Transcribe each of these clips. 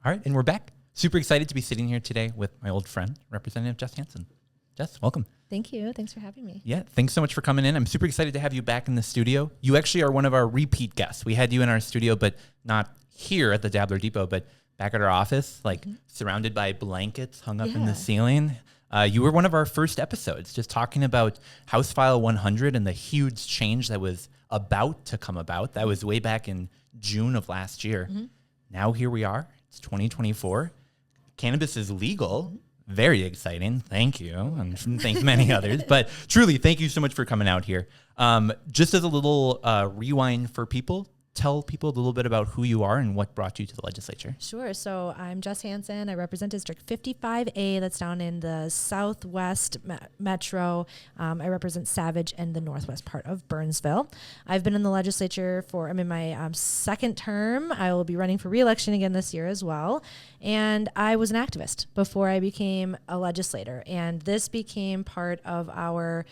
All right, and we're back. Super excited to be sitting here today with my old friend, Representative Jess Hanson. Jess, welcome. Thank you. Thanks for having me. Yeah, thanks so much for coming in. I'm super excited to have you back in the studio. You actually are one of our repeat guests. We had you in our studio, but not here at the Dabbler Depot, but back at our office, like surrounded by blankets hung up in the ceiling. You were one of our first episodes, just talking about House File 100 and the huge change that was about to come about. That was way back in June of last year. Now here we are. It's 2024. Cannabis is legal. Very exciting. Thank you. And thank many others. But truly, thank you so much for coming out here. Just as a little rewind for people, tell people a little bit about who you are and what brought you to the legislature. Sure. So I'm Jess Hanson. I represent District 55A. That's down in the southwest metro. I represent Savage and the northwest part of Burnsville. I've been in the legislature I'm in my second term. I will be running for re-election again this year as well. And I was an activist before I became a legislator. And this became part of our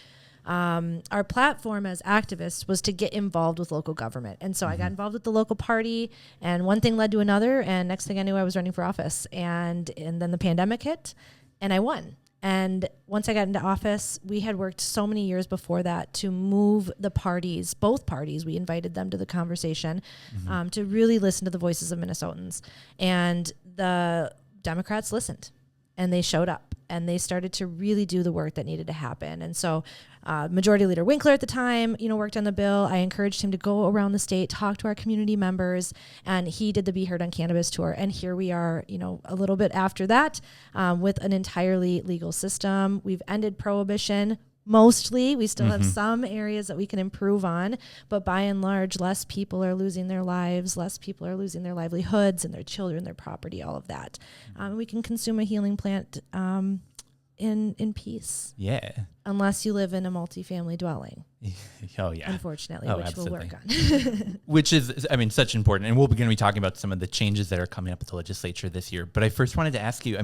platform as activists was to get involved with local government. And so I got involved with the local party, and one thing led to another. And next thing I knew, I was running for office. And then the pandemic hit and I won. And once I got into office, we had worked so many years before that to move the parties, both parties. We invited them to the conversation to really listen to the voices of Minnesotans. And the Democrats listened. And they showed up and they started to really do the work that needed to happen. And so Majority Leader Winkler at the time, worked on the bill. I encouraged him to go around the state, talk to our community members, and he did the Be Heard on Cannabis tour. And here we are, a little bit after that with an entirely legal system. We've ended prohibition. Mostly, we still have some areas that we can improve on, but by and large, less people are losing their lives, less people are losing their livelihoods and their children, their property, all of that. We can consume a healing plant in peace. Yeah. Unless you live in a multifamily dwelling. Oh, yeah. Unfortunately, which absolutely. we'll work on. Which is, such important. And we're going to be talking about some of the changes that are coming up at the legislature this year. But I first wanted to ask you,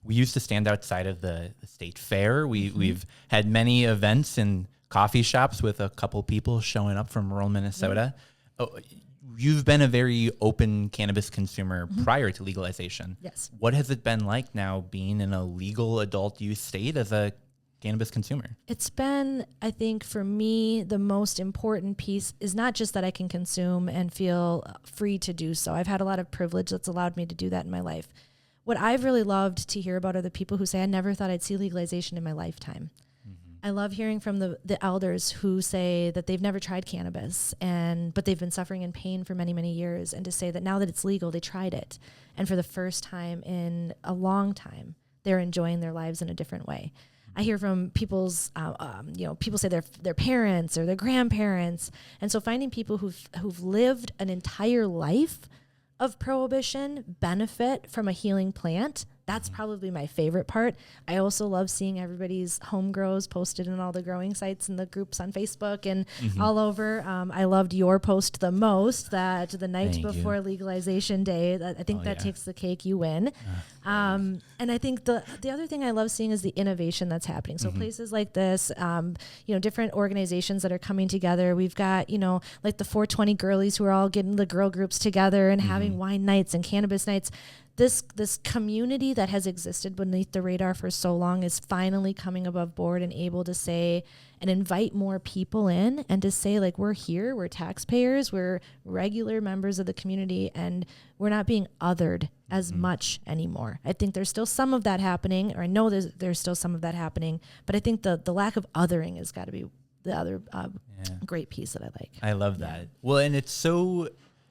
we used to stand outside of the state fair. We've had many events in coffee shops with a couple people showing up from rural Minnesota. You've been a very open cannabis consumer prior to legalization. Yes. What has it been like now being in a legal adult use state as a cannabis consumer? It's been, I think, for me, the most important piece is not just that I can consume and feel free to do so. I've had a lot of privilege that's allowed me to do that in my life. What I've really loved to hear about are the people who say, I never thought I'd see legalization in my lifetime. I love hearing from the elders who say that they've never tried cannabis but they've been suffering in pain for many, many years, and to say that now that it's legal, they tried it. And for the first time in a long time, they're enjoying their lives in a different way. I hear from people's, people say their parents or their grandparents. And so finding people who've lived an entire life of prohibition benefit from a healing plant, that's probably my favorite part. I also love seeing everybody's home grows posted in all the growing sites and the groups on Facebook and all over. I loved your post the most, that the night before legalization day, I think that takes the cake, you win. And I think the other thing I love seeing is the innovation that's happening. So places like this, different organizations that are coming together. We've got, like the 420 girlies who are all getting the girl groups together and having wine nights and cannabis nights. This community that has existed beneath the radar for so long is finally coming above board and able to say and invite more people in and to say, like, we're here, we're taxpayers, we're regular members of the community, and we're not being othered as much anymore. I think there's still some of that happening, or I know there's still some of that happening, but I think the lack of othering has got to be the other great piece that I like. I love that. Well, and it's so,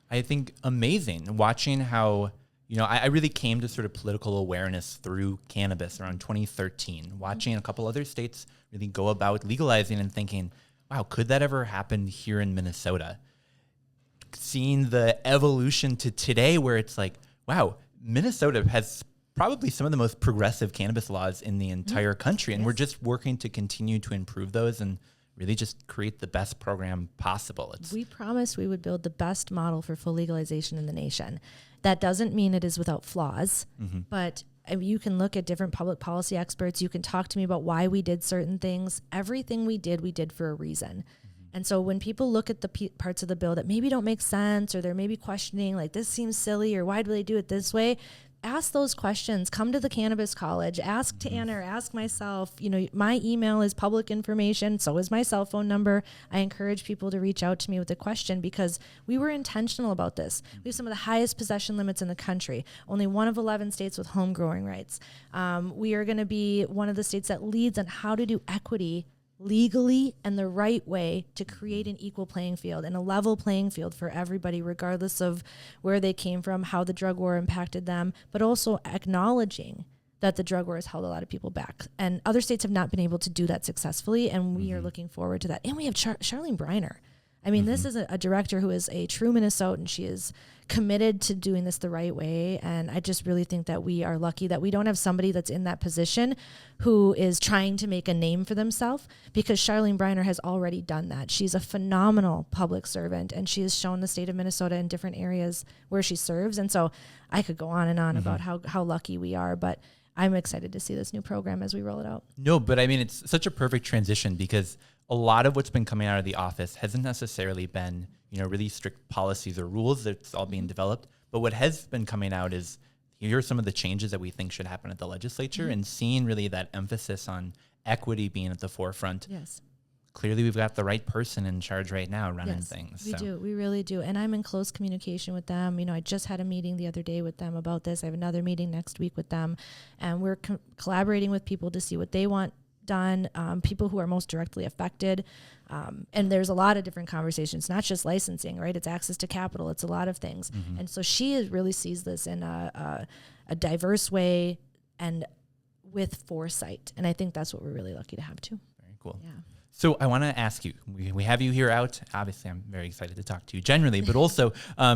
I think, amazing watching how, I really came to sort of political awareness through cannabis around 2013, watching a couple other states really go about legalizing and thinking, wow, could that ever happen here in Minnesota? Seeing the evolution to today where it's like, wow, Minnesota has probably some of the most progressive cannabis laws in the entire country. And we're just working to continue to improve those and really just create the best program possible. We promised we would build the best model for full legalization in the nation. That doesn't mean it is without flaws, but you can look at different public policy experts. You can talk to me about why we did certain things. Everything we did for a reason. And so when people look at the parts of the bill that maybe don't make sense, or they're maybe questioning, like, this seems silly, or why do they do it this way? ask those questions. Come to the Cannabis College. Ask Tanner, ask myself. My email is public information. So is my cell phone number. I encourage people to reach out to me with a question because we were intentional about this. We have some of the highest possession limits in the country. Only one of 11 states with home growing rights. We are going to be one of the states that leads on how to do equity legally and the right way to create an equal playing field and a level playing field for everybody, regardless of where they came from, how the drug war impacted them, but also acknowledging that the drug war has held a lot of people back. And other states have not been able to do that successfully, and we are looking forward to that. And we have Charlene Briner. I mean, this is a director who is a true Minnesotan. She is committed to doing this the right way. And I just really think that we are lucky that we don't have somebody that's in that position who is trying to make a name for themselves, because Charlene Briner has already done that. She's a phenomenal public servant, and she has shown the state of Minnesota in different areas where she serves. And so I could go on and on about how lucky we are, but I'm excited to see this new program as we roll it out. No, but I mean, it's such a perfect transition because a lot of what's been coming out of the office hasn't necessarily been, really strict policies or rules that's all being developed. But what has been coming out is here are some of the changes that we think should happen at the legislature, and seeing really that emphasis on equity being at the forefront. Yes. Clearly, we've got the right person in charge right now running things. We do. We really do. And I'm in close communication with them. I just had a meeting the other day with them about this. I have another meeting next week with them. And we're collaborating with people to see what they want done, people who are most directly affected. And there's a lot of different conversations, not just licensing, right? It's access to capital. It's a lot of things. And so she really sees this in a diverse way and with foresight. And I think that's what we're really lucky to have too. Very cool. Yeah. So I want to ask you, we have you here out. Obviously, I'm very excited to talk to you generally, but also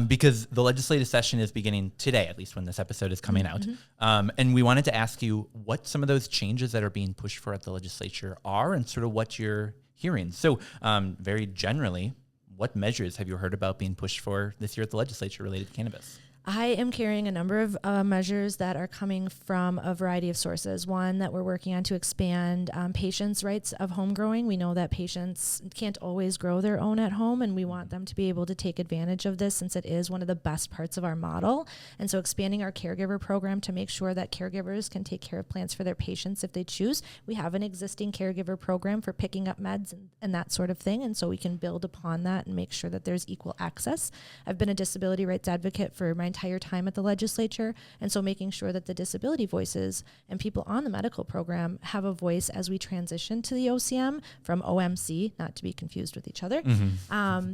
because the legislative session is beginning today, at least when this episode is coming out. And we wanted to ask you what some of those changes that are being pushed for at the legislature are and sort of what you're hearing. So very generally, what measures have you heard about being pushed for this year at the legislature related to cannabis? I am carrying a number of measures that are coming from a variety of sources. One that we're working on to expand patients' rights of home growing. We know that patients can't always grow their own at home, and we want them to be able to take advantage of this since it is one of the best parts of our model. And so expanding our caregiver program to make sure that caregivers can take care of plants for their patients if they choose. We have an existing caregiver program for picking up meds and that sort of thing, and so we can build upon that and make sure that there's equal access. I've been a disability rights advocate for my entire time at the legislature, and so making sure that the disability voices and people on the medical program have a voice as we transition to the OCM from OMC, not to be confused with each other,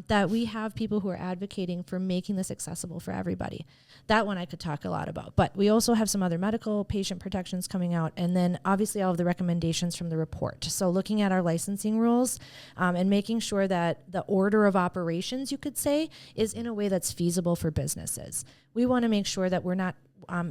that we have people who are advocating for making this accessible for everybody. That one I could talk a lot about, but we also have some other medical patient protections coming out, and then obviously all of the recommendations from the report. So looking at our licensing rules and making sure that the order of operations, you could say, is in a way that's feasible for businesses. We want to make sure that we're not,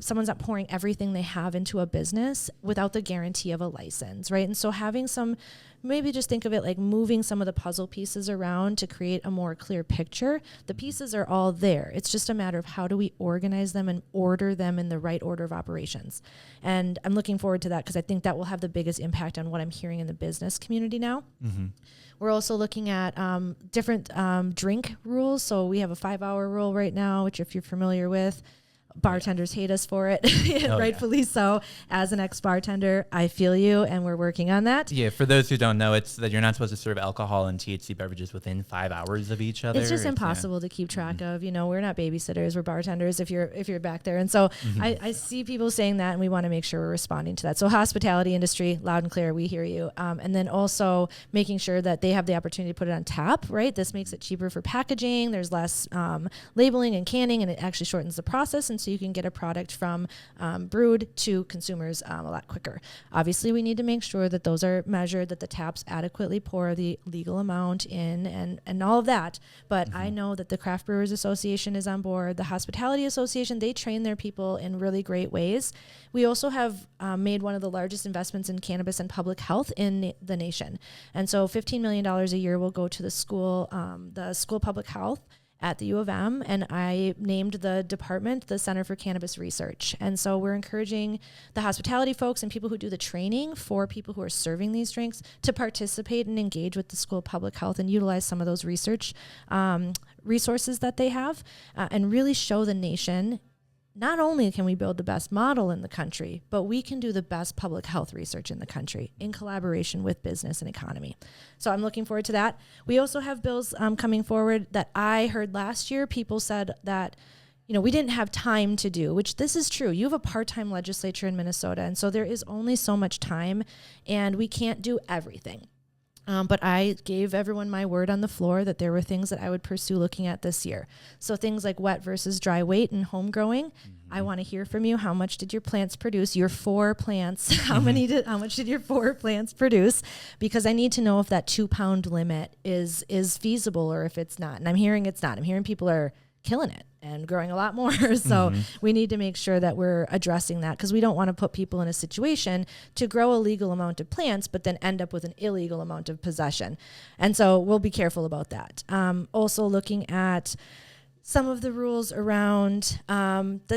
someone's not pouring everything they have into a business without the guarantee of a license, right? And so having some, maybe just think of it like moving some of the puzzle pieces around to create a more clear picture. The pieces are all there. It's just a matter of how do we organize them and order them in the right order of operations. And I'm looking forward to that because I think that will have the biggest impact on what I'm hearing in the business community now. We're also looking at different drink rules. So we have a 5-hour rule right now, which if you're familiar with, bartenders hate us for it, rightfully so. As an ex-bartender, I feel you, and we're working on that. Yeah, for those who don't know, it's that you're not supposed to serve alcohol and THC beverages within 5 hours of each other. It's just impossible to keep track of. We're not babysitters, we're bartenders if you're back there. And so I see people saying that, and we want to make sure we're responding to that. So hospitality industry, loud and clear, we hear you. And then also making sure that they have the opportunity to put it on tap, right? This makes it cheaper for packaging. There's less labeling and canning, and it actually shortens the process. And so you can get a product from brewed to consumers a lot quicker. Obviously, we need to make sure that those are measured, that the taps adequately pour the legal amount in and all of that. But I know that the Craft Brewers Association is on board. The Hospitality Association, they train their people in really great ways. We also have made one of the largest investments in cannabis and public health in the nation. And so $15 million a year will go to the school public health at the U of M, and I named the department the Center for Cannabis Research. And so we're encouraging the hospitality folks and people who do the training for people who are serving these drinks to participate and engage with the school public health and utilize some of those research resources that they have and really show the nation not only can we build the best model in the country, but we can do the best public health research in the country in collaboration with business and economy. So I'm looking forward to that. We also have bills coming forward that I heard last year. People said that, we didn't have time to do, which this is true. You have a part-time legislature in Minnesota, and so there is only so much time, and we can't do everything. But I gave everyone my word on the floor that there were things that I would pursue looking at this year. So things like wet versus dry weight and home growing. I want to hear from you. How much did your plants produce? Your 4 plants. How much did your 4 plants produce? Because I need to know if that 2-pound limit is feasible or if it's not. And I'm hearing it's not. I'm hearing people are killing it and growing a lot more. So we need to make sure that we're addressing that, because we don't want to put people in a situation to grow a legal amount of plants, but then end up with an illegal amount of possession. And so we'll be careful about that. Also looking at some of the rules around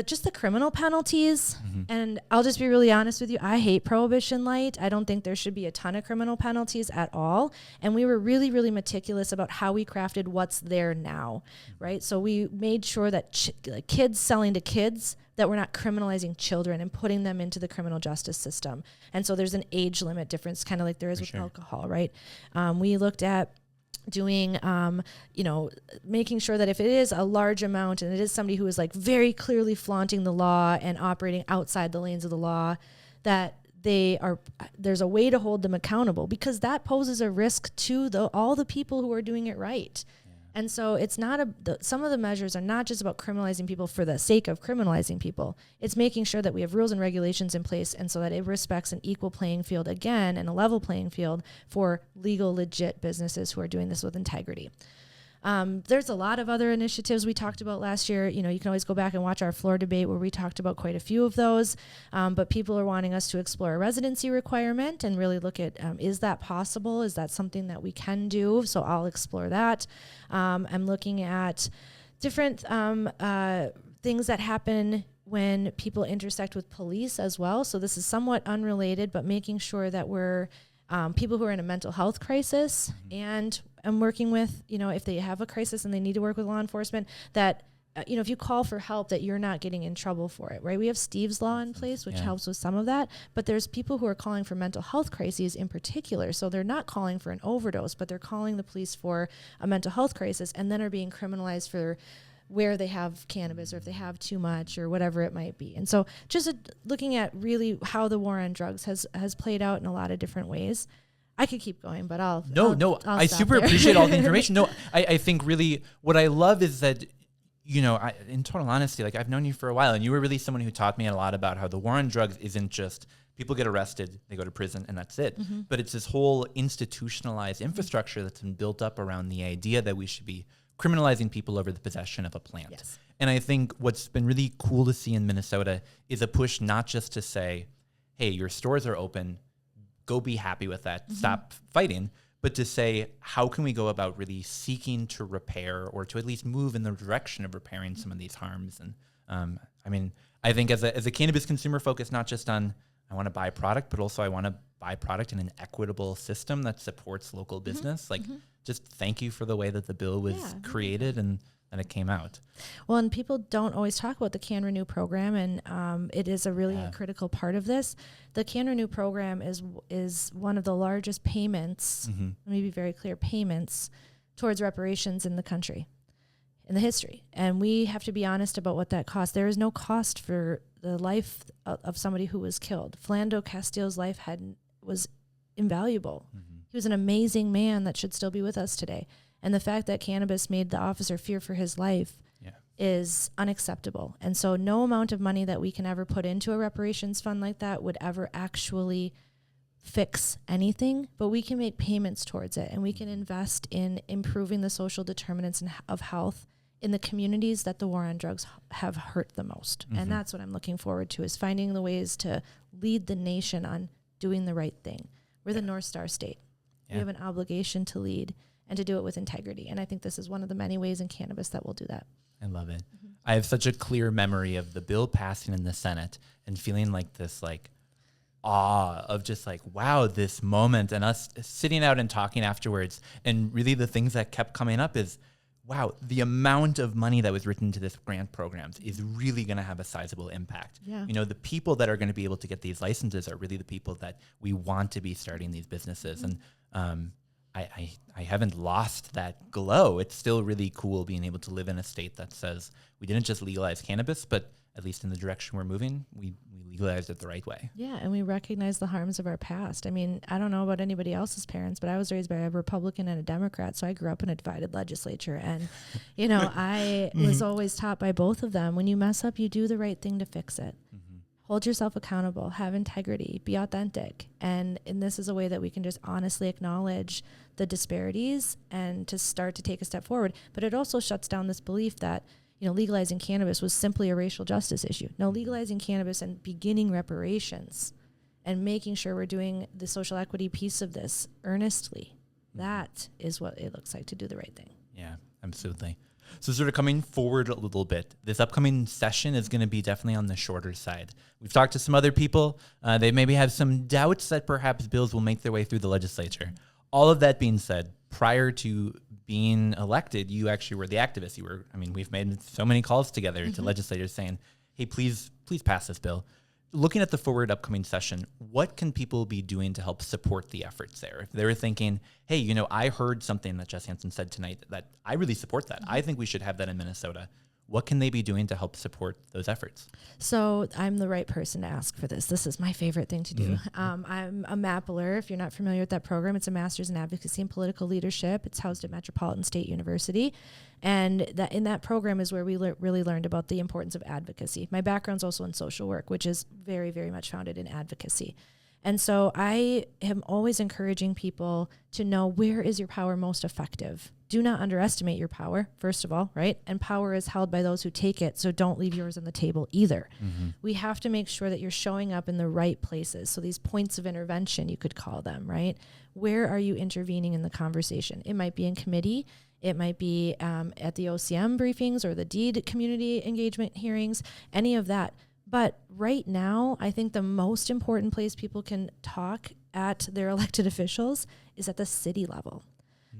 just the criminal penalties. And I'll just be really honest with you. I hate Prohibition Light. I don't think there should be a ton of criminal penalties at all. And we were really, really meticulous about how we crafted what's there now, right? So we made sure that kids selling to kids, that we're not criminalizing children and putting them into the criminal justice system. And so there's an age limit difference, kind of like there is with alcohol, right? We looked at doing, making sure that if it is a large amount and it is somebody who is like very clearly flaunting the law and operating outside the lanes of the law, that there's a way to hold them accountable, because that poses a risk to all the people who are doing it right. And so it's not some of the measures are not just about criminalizing people for the sake of criminalizing people. It's making sure that we have rules and regulations in place, and so that it respects an equal playing field again, and a level playing field for legal, legit businesses who are doing this with integrity. There's a lot of other initiatives we talked about last year. You can always go back and watch our floor debate where we talked about quite a few of those. But people are wanting us to explore a residency requirement and really look at, is that possible? Is that something that we can do? So I'll explore that. I'm looking at different things that happen when people intersect with police as well. So this is somewhat unrelated, but making sure that we're people who are in a mental health crisis, and I'm working with, if they have a crisis and they need to work with law enforcement, that, if you call for help, that you're not getting in trouble for it, right? We have Steve's Law in place, which helps with some of that, but there's people who are calling for mental health crises in particular. So they're not calling for an overdose, but they're calling the police for a mental health crisis, and then are being criminalized for where they have cannabis, or if they have too much, or whatever it might be. And so just looking at really how the war on drugs has played out in a lot of different ways. I could keep going, but I'll I super appreciate all the information. I think really what I love is that, in total honesty, like I've known you for a while, and you were really someone who taught me a lot about how the war on drugs isn't just people get arrested, they go to prison, and that's it. But it's this whole institutionalized infrastructure that's been built up around the idea that we should be criminalizing people over the possession of a plant. Yes. And I think what's been really cool to see in Minnesota is a push not just to say, hey, your stores are open, go be happy with that, stop fighting, but to say, how can we go about really seeking to repair, or to at least move in the direction of repairing some of these harms? And I think as a cannabis consumer focused not just on, I want to buy product, but also I want to buy product in an equitable system that supports local business. Just thank you for the way that the bill was created and it came out. Well, and people don't always talk about the Can Renew program, and it is a really critical part of this. The Can Renew program is one of the largest payments, let me be very clear, payments towards reparations in the country, in the history. And we have to be honest about what that costs. There is no cost for the life of somebody who was killed. Philando Castile's life was invaluable. He was an amazing man that should still be with us today. And the fact that cannabis made the officer fear for his life is unacceptable. And so no amount of money that we can ever put into a reparations fund like that would ever actually fix anything, but we can make payments towards it, and we can invest in improving the social determinants of health in the communities that the war on drugs have hurt the most. And that's what I'm looking forward to, is finding the ways to lead the nation on doing the right thing. We're the North Star state. We have an obligation to lead and to do it with integrity. And I think this is one of the many ways in cannabis that we'll do that. I love it. I have such a clear memory of the bill passing in the Senate and feeling like this awe of just wow, this moment, and us sitting out and talking afterwards. And really the things that kept coming up is, wow, the amount of money that was written into this grant programs is really going to have a sizable impact. Yeah. You know, the people that are going to be able to get these licenses are really the people that we want to be starting these businesses. And I haven't lost that glow. It's still really cool being able to live in a state that says we didn't just legalize cannabis, but at least in the direction we're moving, we legalized it the right way. Yeah, and we recognize the harms of our past. I mean, I don't know about anybody else's parents, but I was raised by a Republican and a Democrat, so I grew up in a divided legislature. And, you know, I was always taught by both of them, when you mess up, you do the right thing to fix it. Hold yourself accountable, have integrity, be authentic. And this is a way that we can just honestly acknowledge the disparities and to start to take a step forward. But it also shuts down this belief that, you know, legalizing cannabis was simply a racial justice issue. No, legalizing cannabis and beginning reparations and making sure we're doing the social equity piece of this earnestly, that is what it looks like to do the right thing. Yeah, absolutely. So sort of coming forward a little bit, this upcoming session is going to be definitely on the shorter side. We've talked to some other people. They maybe have some doubts that perhaps bills will make their way through the legislature. All of that being said, prior to being elected, you actually were the activist. We've made so many calls together to legislators saying, hey, please pass this bill. Looking at the forward upcoming session, what can people be doing to help support the efforts there? If they're thinking, hey, you know, I heard something that Jess Hanson said tonight that I really support that. I think we should have that in Minnesota. What can they be doing to help support those efforts? So I'm the right person to ask for this. This is my favorite thing to do. I'm a Mappler. If you're not familiar with that program, it's a master's in advocacy and political leadership. It's housed at Metropolitan State University. And that in that program is where we really learned about the importance of advocacy. My background's also in social work, which is very, very much founded in advocacy. And so I am always encouraging people to know, where is your power most effective? Do not underestimate your power, first of all, right? And power is held by those who take it, so don't leave yours on the table either. We have to make sure that you're showing up in the right places. So these points of intervention, you could call them, right? Where are you intervening in the conversation? It might be in committee. It might be at the OCM briefings or the DEED community engagement hearings, any of that. But right now, I think the most important place people can talk at their elected officials is at the city level.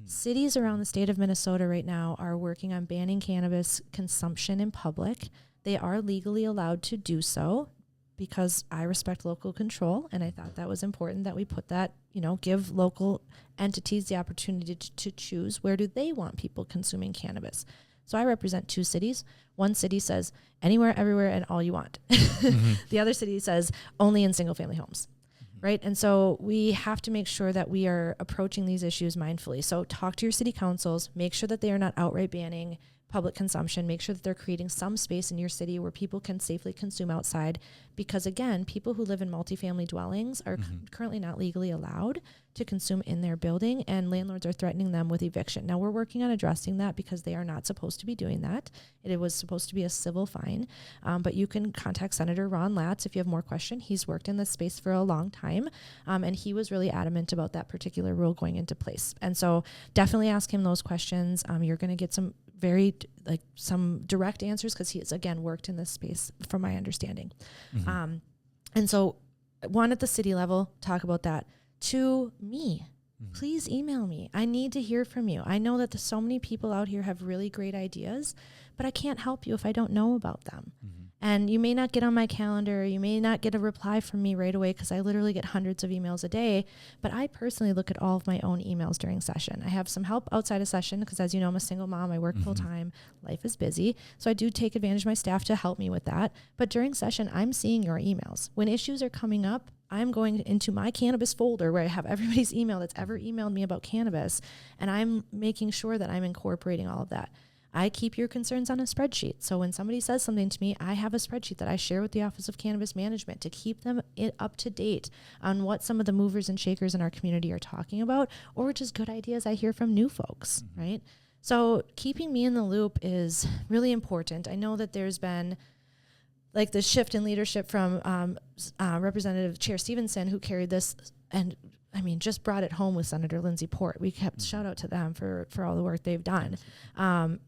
Cities around the state of Minnesota right now are working on banning cannabis consumption in public. They are legally allowed to do so because I respect local control, and I thought that was important that we put that, you know, give local entities the opportunity to choose where do they want people consuming cannabis. So I represent two cities. One city says anywhere, everywhere, and all you want. The other city says only in single family homes. Right. And so we have to make sure that we are approaching these issues mindfully. So talk to your city councils, make sure that they are not outright banning public consumption, make sure that they're creating some space in your city where people can safely consume outside. Because again, people who live in multifamily dwellings are currently not legally allowed to consume in their building, and landlords are threatening them with eviction. Now we're working on addressing that because they are not supposed to be doing that. It was supposed to be a civil fine, but you can contact Senator Ron Latz if you have more questions. He's worked in this space for a long time, and he was really adamant about that particular rule going into place. And so definitely ask him those questions. You're going to get some some direct answers because he has, again, worked in this space from my understanding. And so one, at the city level, talk about that. To me, please email me. I need to hear from you. I know that so many people out here have really great ideas, but I can't help you if I don't know about them. And you may not get on my calendar. You may not get a reply from me right away because I literally get hundreds of emails a day. But I personally look at all of my own emails during session. I have some help outside of session because, as you know, I'm a single mom. I work full time. Life is busy. So I do take advantage of my staff to help me with that. But during session, I'm seeing your emails. When issues are coming up, I'm going into my cannabis folder where I have everybody's email that's ever emailed me about cannabis. And I'm making sure that I'm incorporating all of that. I keep your concerns on a spreadsheet. So when somebody says something to me, I have a spreadsheet that I share with the Office of Cannabis Management to keep them up to date on what some of the movers and shakers in our community are talking about, or just good ideas I hear from new folks, right? So keeping me in the loop is really important. I know that there's been like the shift in leadership from Representative Chair Stevenson, who carried this and just brought it home with Senator Lindsay Port. We kept shout out to them for all the work they've done. And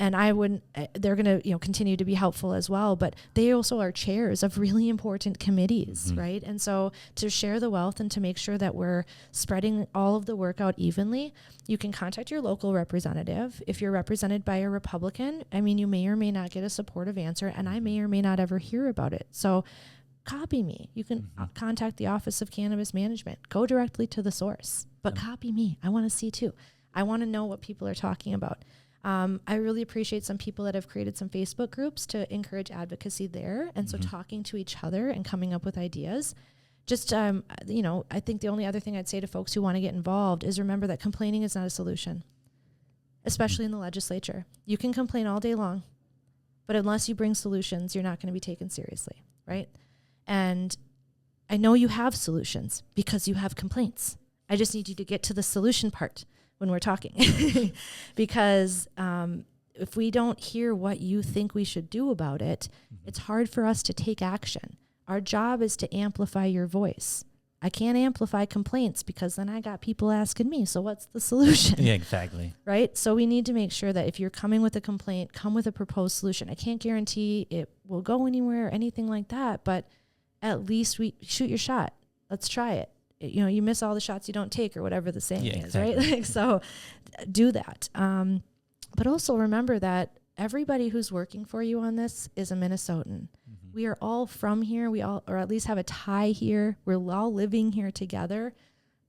they're going to, continue to be helpful as well, but they also are chairs of really important committees, right? And so to share the wealth and to make sure that we're spreading all of the work out evenly, you can contact your local representative. If you're represented by a Republican, you may or may not get a supportive answer, and I may or may not ever hear about it. So copy me. You can contact the Office of Cannabis Management. Go directly to the source, but copy me. I want to see too. I want to know what people are talking about. I really appreciate some people that have created some Facebook groups to encourage advocacy there. And so talking to each other and coming up with ideas. Just, I think the only other thing I'd say to folks who want to get involved is remember that complaining is not a solution, especially in the legislature. You can complain all day long, but unless you bring solutions, you're not going to be taken seriously, right? And I know you have solutions because you have complaints. I just need you to get to the solution part when we're talking. Because if we don't hear what you think we should do about it, it's hard for us to take action. Our job is to amplify your voice. I can't amplify complaints because then I got people asking me, so what's the solution? Yeah, exactly. Right? So we need to make sure that if you're coming with a complaint, come with a proposed solution. I can't guarantee it will go anywhere or anything like that, but at least we shoot your shot. Let's try it. You miss all the shots you don't take, or whatever the saying is, exactly. Right? So do that. But also remember that everybody who's working for you on this is a Minnesotan. We are all from here. We all, or at least have a tie here. We're all living here together.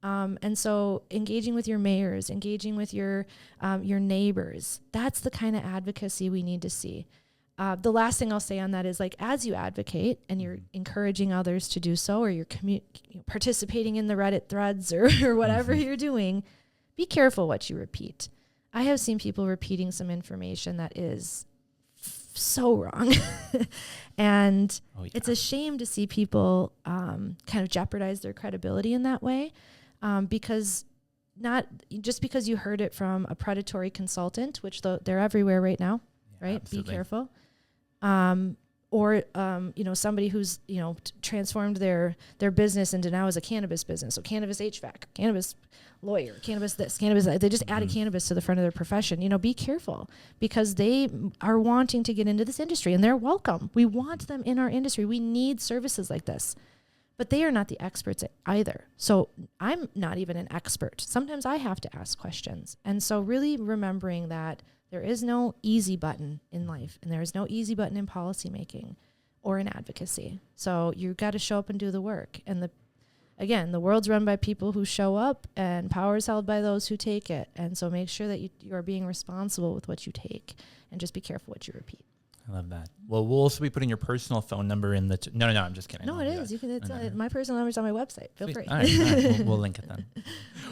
And so engaging with your mayors, engaging with your neighbors, that's the kind of advocacy we need to see. The last thing I'll say on that is, as you advocate and you're encouraging others to do so, or you're participating in the Reddit threads or whatever you're doing, be careful what you repeat. I have seen people repeating some information that is so wrong. And it's a shame to see people kind of jeopardize their credibility in that way, because not just because you heard it from a predatory consultant, which they're everywhere right now, right? Absolutely. Be careful. Or somebody who's, transformed their business into now as a cannabis business. So cannabis HVAC, cannabis lawyer, cannabis this, cannabis that. They just added cannabis to the front of their profession. Be careful, because they are wanting to get into this industry, and they're welcome. We want them in our industry. We need services like this. But they are not the experts either. So I'm not even an expert. Sometimes I have to ask questions. And so really remembering that there is no easy button in life, and there is no easy button in policymaking or in advocacy. So you've got to show up and do the work. And the world's run by people who show up, and power is held by those who take it. And so make sure that you are being responsible with what you take, and just be careful what you repeat. I love that. Well, we'll also be putting your personal phone number in the... No, I'm just kidding. No, it is. You can. My personal number's on my website. Feel free. All right. We'll link it then.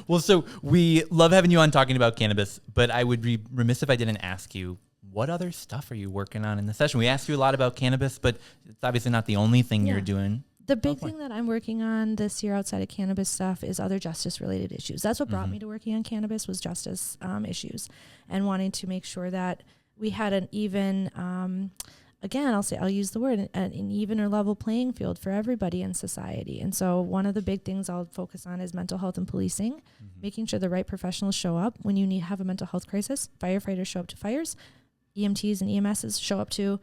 Well, so we love having you on talking about cannabis, but I would be remiss if I didn't ask you, what other stuff are you working on in the session? We asked you a lot about cannabis, but it's obviously not the only thing you're doing. The big thing that I'm working on this year outside of cannabis stuff is other justice-related issues. That's what brought me to working on cannabis, was justice issues, and wanting to make sure that we had an even... again, I'll use the word, an even or level playing field for everybody in society. And so one of the big things I'll focus on is mental health and policing, making sure the right professionals show up when you have a mental health crisis. Firefighters show up to fires, EMTs and EMSs show up to,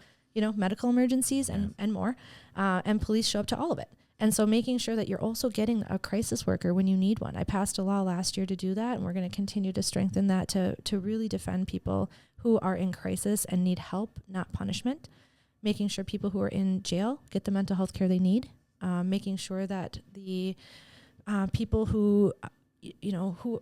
medical emergencies and more, and police show up to all of it. And so making sure that you're also getting a crisis worker when you need one. I passed a law last year to do that, and we're going to continue to strengthen that to really defend people who are in crisis and need help, not punishment. Making sure people who are in jail get the mental health care they need, making sure that the people who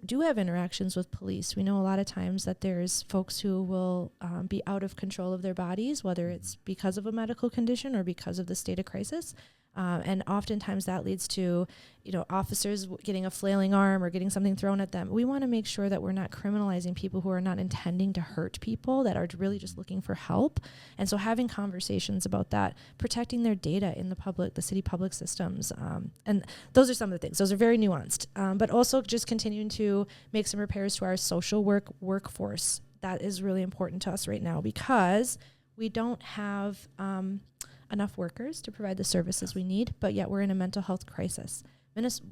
do have interactions with police, we know a lot of times that there's folks who will be out of control of their bodies, whether it's because of a medical condition or because of the state of crisis. And oftentimes that leads to, officers getting a flailing arm or getting something thrown at them. We want to make sure that we're not criminalizing people who are not intending to hurt people, that are really just looking for help. And so having conversations about that, protecting their data in the city public systems. And those are some of the things. Those are very nuanced. But also just continuing to make some repairs to our social workforce. That is really important to us right now, because we don't have... enough workers to provide the services we need, but yet we're in a mental health crisis.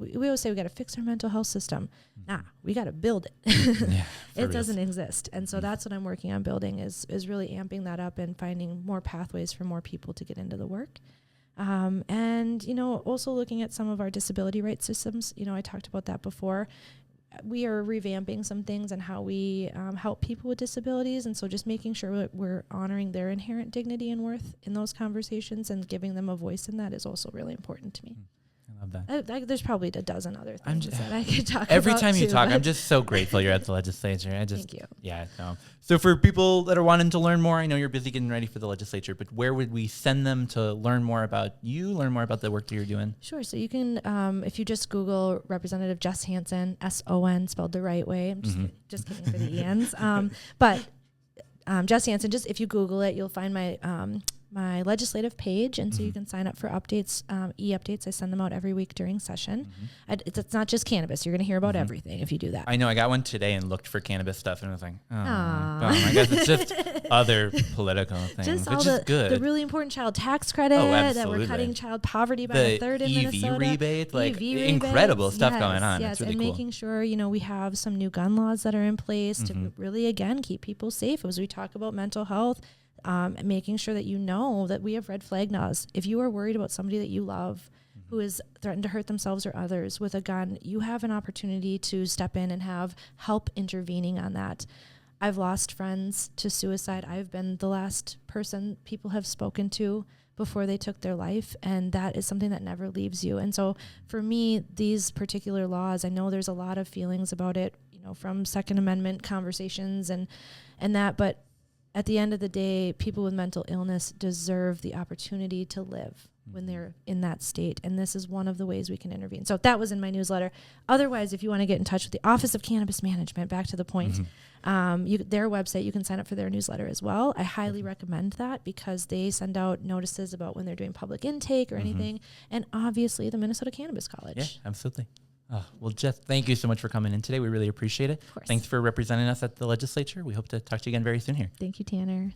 We always say we got to fix our mental health system. Nah, we got to build it. It doesn't exist. And so that's what I'm working on building is really amping that up and finding more pathways for more people to get into the work. And, also looking at some of our disability rights systems. I talked about that before. We are revamping some things and how we help people with disabilities. And so just making sure that we're honoring their inherent dignity and worth in those conversations and giving them a voice in that is also really important to me. I love that. There's probably a dozen other things that I could talk about. Every time you talk, I'm just so grateful you're at the legislature. Thank you. Yeah. No. So for people that are wanting to learn more, I know you're busy getting ready for the legislature, but where would we send them to learn more about you, learn more about the work that you're doing? Sure. So you can, if you just Google Representative Jess Hanson, S-O-N spelled the right way. I'm just kidding for the ENs. But Jess Hanson, just if you Google it, you'll find my legislative page, and so you can sign up for updates, e-updates. I send them out every week during session. It's not just cannabis. You're going to hear about everything if you do that. I know. I got one today and looked for cannabis stuff, and I was like, I guess it's just other political things, just which all is good. The really important child tax credit that we're cutting child poverty by a third in Minnesota. EV rebate, incredible rebates, stuff going on. Yes, it's really and cool. making sure we have some new gun laws that are in place to really again keep people safe as we talk about mental health. Making sure that that we have red flag laws. If you are worried about somebody that you love who is threatened to hurt themselves or others with a gun, you have an opportunity to step in and have help intervening on that. I've lost friends to suicide. I've been the last person people have spoken to before they took their life, and that is something that never leaves you. And so for me, these particular laws, I know there's a lot of feelings about it, from Second Amendment conversations and that, but at the end of the day, people with mental illness deserve the opportunity to live when they're in that state. And this is one of the ways we can intervene. So that was in my newsletter. Otherwise, if you want to get in touch with the Office of Cannabis Management, back to the point, their website, you can sign up for their newsletter as well. I highly recommend that because they send out notices about when they're doing public intake or anything. And obviously the Minnesota Cannabis College. Yeah, absolutely. Well, Jess, thank you so much for coming in today. We really appreciate it. Of course. Thanks for representing us at the legislature. We hope to talk to you again very soon here. Thank you, Tanner.